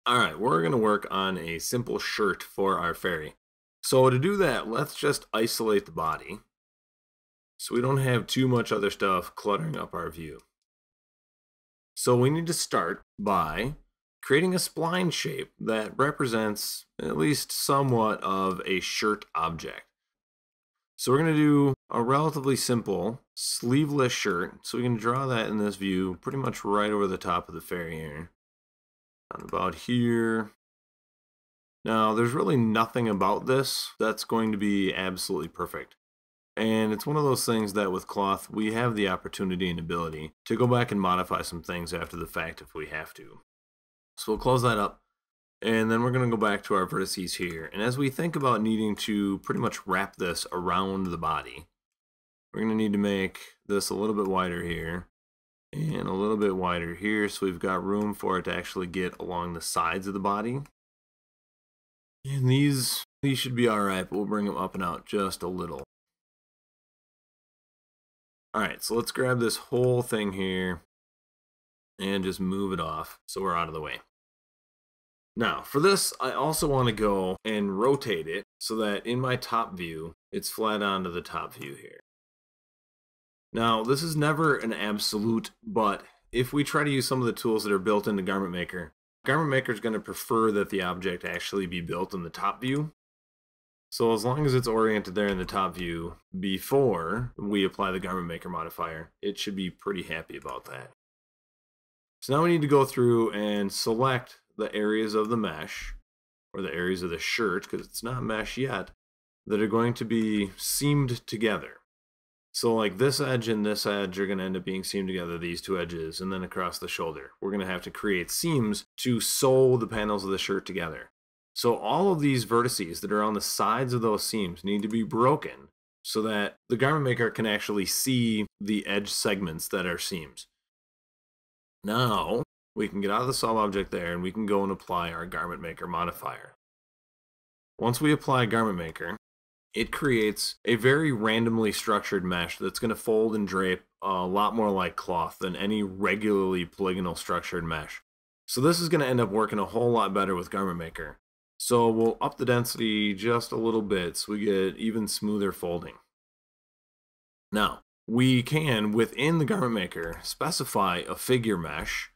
Alright, we're going to work on a simple shirt for our fairy. So to do that, let's just isolate the body so we don't have too much other stuff cluttering up our view. So we need to start by creating a spline shape that represents at least somewhat of a shirt object. So we're going to do a relatively simple sleeveless shirt. So we can draw that in this view pretty much right over the top of the fairy here. On about here. Now, there's really nothing about this that's going to be absolutely perfect. And it's one of those things that with cloth, we have the opportunity and ability to go back and modify some things after the fact if we have to. So we'll close that up, and then we're going to go back to our vertices here. And as we think about needing to pretty much wrap this around the body, we're going to need to make this a little bit wider here. And a little bit wider here, so we've got room for it to actually get along the sides of the body. And these should be alright, but we'll bring them up and out just a little. Alright, so let's grab this whole thing here and just move it off so we're out of the way. Now, for this, I also want to go and rotate it so that in my top view, it's flat onto the top view here. Now, this is never an absolute, but if we try to use some of the tools that are built into Garment Maker is going to prefer that the object actually be built in the top view. So as long as it's oriented there in the top view before we apply the Garment Maker modifier, it should be pretty happy about that. So now we need to go through and select the areas of the mesh, or the areas of the shirt, because it's not mesh yet, that are going to be seamed together. So like this edge and this edge are going to end up being seamed together, these two edges, and then across the shoulder. We're going to have to create seams to sew the panels of the shirt together. So all of these vertices that are on the sides of those seams need to be broken so that the Garment Maker can actually see the edge segments that are seams. Now we can get out of the solve object there and we can go and apply our Garment Maker modifier. Once we apply Garment Maker, it creates a very randomly structured mesh that's going to fold and drape a lot more like cloth than any regularly polygonal structured mesh. So this is going to end up working a whole lot better with Garment Maker. So we'll up the density just a little bit so we get even smoother folding. Now, we can, within the Garment Maker, specify a figure mesh,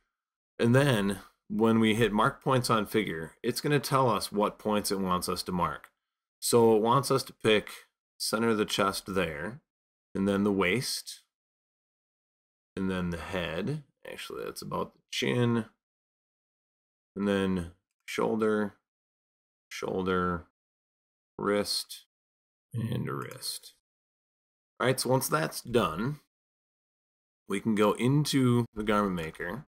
and then when we hit mark points on figure, it's going to tell us what points it wants us to mark. So it wants us to pick center of the chest there, and then the waist, and then the head. Actually, that's about the chin, and then shoulder, shoulder, wrist, and wrist. All right, so once that's done, we can go into the Garment Maker,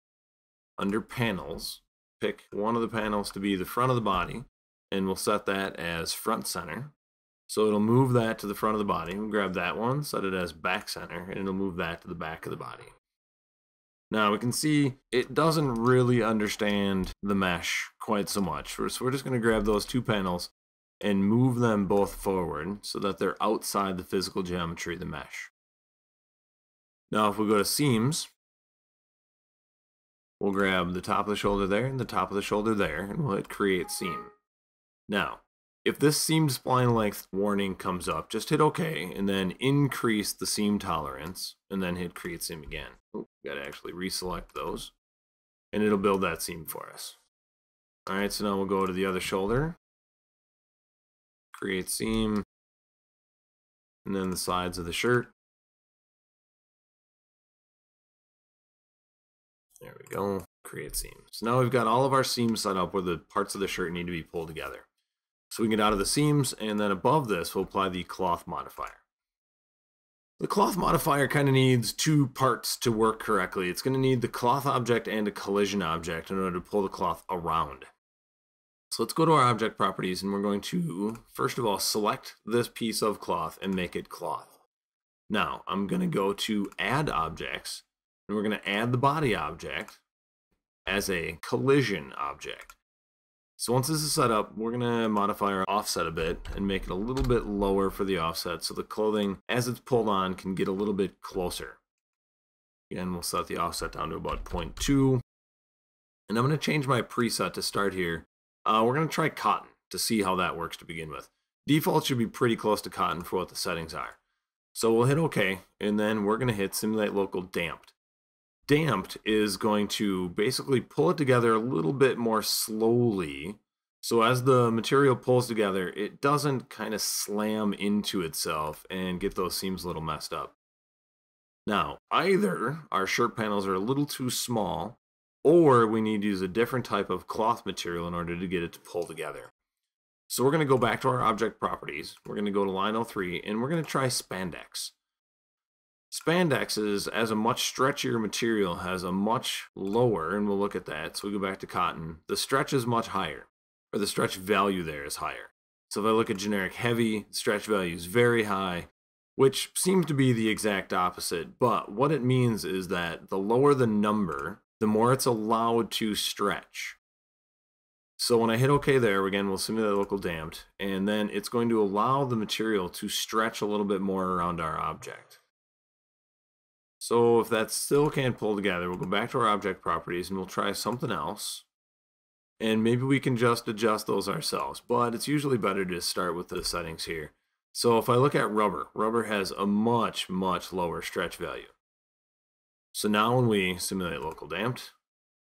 under panels, pick one of the panels to be the front of the body, and we'll set that as front center. So it'll move that to the front of the body. We'll grab that one, set it as back center, and it'll move that to the back of the body. Now we can see it doesn't really understand the mesh quite so much. So we're just going to grab those two panels and move them both forward so that they're outside the physical geometry of the mesh. Now if we go to seams, we'll grab the top of the shoulder there and the top of the shoulder there, and we'll hit create seam. Now, if this seamed spline length warning comes up, just hit OK and then increase the seam tolerance and then hit create seam again. Oh, got to actually reselect those and it'll build that seam for us. Alright, so now we'll go to the other shoulder, create seam, and then the sides of the shirt. There we go, create seam. So now we've got all of our seams set up where the parts of the shirt need to be pulled together. So we can get out of the seams, and then above this, we'll apply the cloth modifier. The cloth modifier kind of needs two parts to work correctly. It's going to need the cloth object and a collision object in order to pull the cloth around. So let's go to our object properties, and we're going to, first of all, select this piece of cloth and make it cloth. Now, I'm going to go to add objects, and we're going to add the body object as a collision object. So once this is set up, we're going to modify our offset a bit and make it a little bit lower for the offset so the clothing, as it's pulled on, can get a little bit closer. Again, we'll set the offset down to about 0.2. And I'm going to change my preset to start here. We're going to try cotton to see how that works to begin with. Default should be pretty close to cotton for what the settings are. So we'll hit OK, and then we're going to hit Simulate Local Damped. Damped is going to basically pull it together a little bit more slowly. So as the material pulls together, it doesn't kind of slam into itself and get those seams a little messed up. Now, either our shirt panels are a little too small, or we need to use a different type of cloth material in order to get it to pull together. So we're going to go back to our object properties. We're going to go to line 03, and we're going to try spandex. Spandex is, as a much stretchier material, has a much lower, and we'll look at that. So we go back to cotton. The stretch is much higher, or the stretch value there is higher. So if I look at generic heavy, stretch value is very high, which seems to be the exact opposite. But what it means is that the lower the number, the more it's allowed to stretch. So when I hit OK there, again, we'll simulate local damped, and then it's going to allow the material to stretch a little bit more around our object. So if that still can't pull together, we'll go back to our object properties and we'll try something else. And maybe we can just adjust those ourselves, but it's usually better to start with the settings here. So if I look at rubber, rubber has a much lower stretch value. So now when we simulate local damped,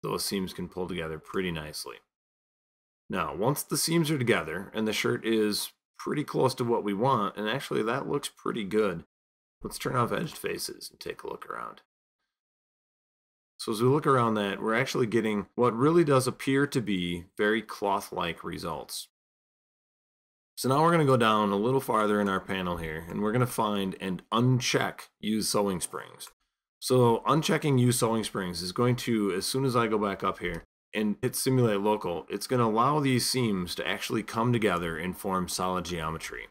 those seams can pull together pretty nicely. Now, once the seams are together and the shirt is pretty close to what we want, and actually that looks pretty good, let's turn off edged faces and take a look around. So as we look around that, we're actually getting what really does appear to be very cloth-like results. So now we're going to go down a little farther in our panel here, and we're going to find and uncheck use sewing springs. So unchecking use sewing springs is going to, as soon as I go back up here and hit simulate local, it's going to allow these seams to actually come together and form solid geometry.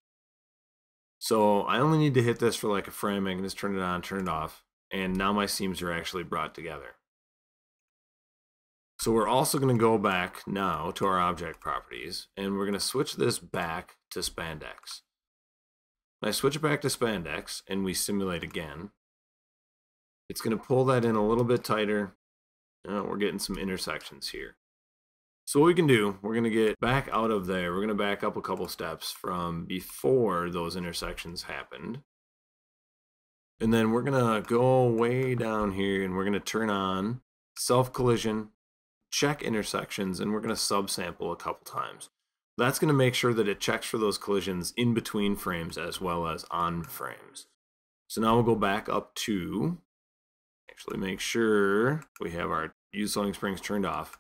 So I only need to hit this for like a frame. I can just turn it on, turn it off, and now my seams are actually brought together. So we're also going to go back now to our object properties, and we're going to switch this back to spandex. When I switch it back to spandex and we simulate again, it's going to pull that in a little bit tighter. We're getting some intersections here. So what we can do, we're going to get back out of there. We're going to back up a couple steps from before those intersections happened. And then we're going to go way down here and we're going to turn on self-collision, check intersections, and we're going to subsample a couple times. That's going to make sure that it checks for those collisions in between frames as well as on frames. So now we'll go back up to, actually make sure we have our use sewing springs turned off.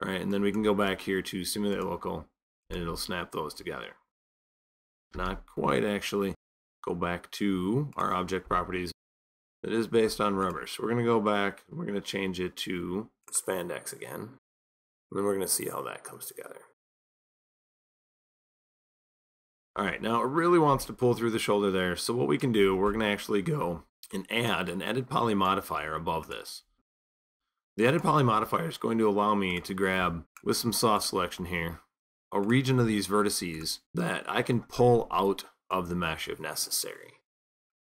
All right, and then we can go back here to simulate local, and it'll snap those together. Not quite, actually. Go back to our object properties. It is based on rubber, so we're going to go back, and we're going to change it to spandex again, and then we're going to see how that comes together. All right, now it really wants to pull through the shoulder there, so what we can do, we're going to actually go and add an edit poly modifier above this. The edit poly modifier is going to allow me to grab, with some soft selection here, a region of these vertices that I can pull out of the mesh if necessary.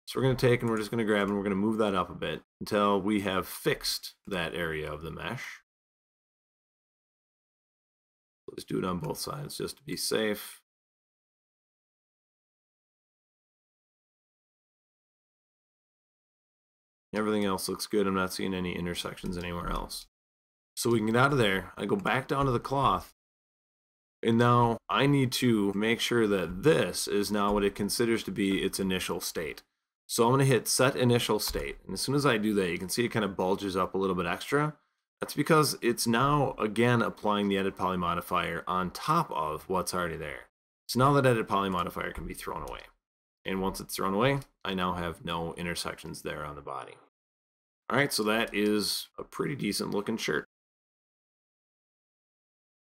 So we're going to take and we're just going to grab and we're going to move that up a bit until we have fixed that area of the mesh. Let's do it on both sides just to be safe. Everything else looks good. I'm not seeing any intersections anywhere else. So we can get out of there. I go back down to the cloth. And now I need to make sure that this is now what it considers to be its initial state. So I'm going to hit set initial state. And as soon as I do that, you can see it kind of bulges up a little bit extra. That's because it's now again applying the edit poly modifier on top of what's already there. So now that edit poly modifier can be thrown away. And once it's thrown away, I now have no intersections there on the body. All right, so that is a pretty decent looking shirt.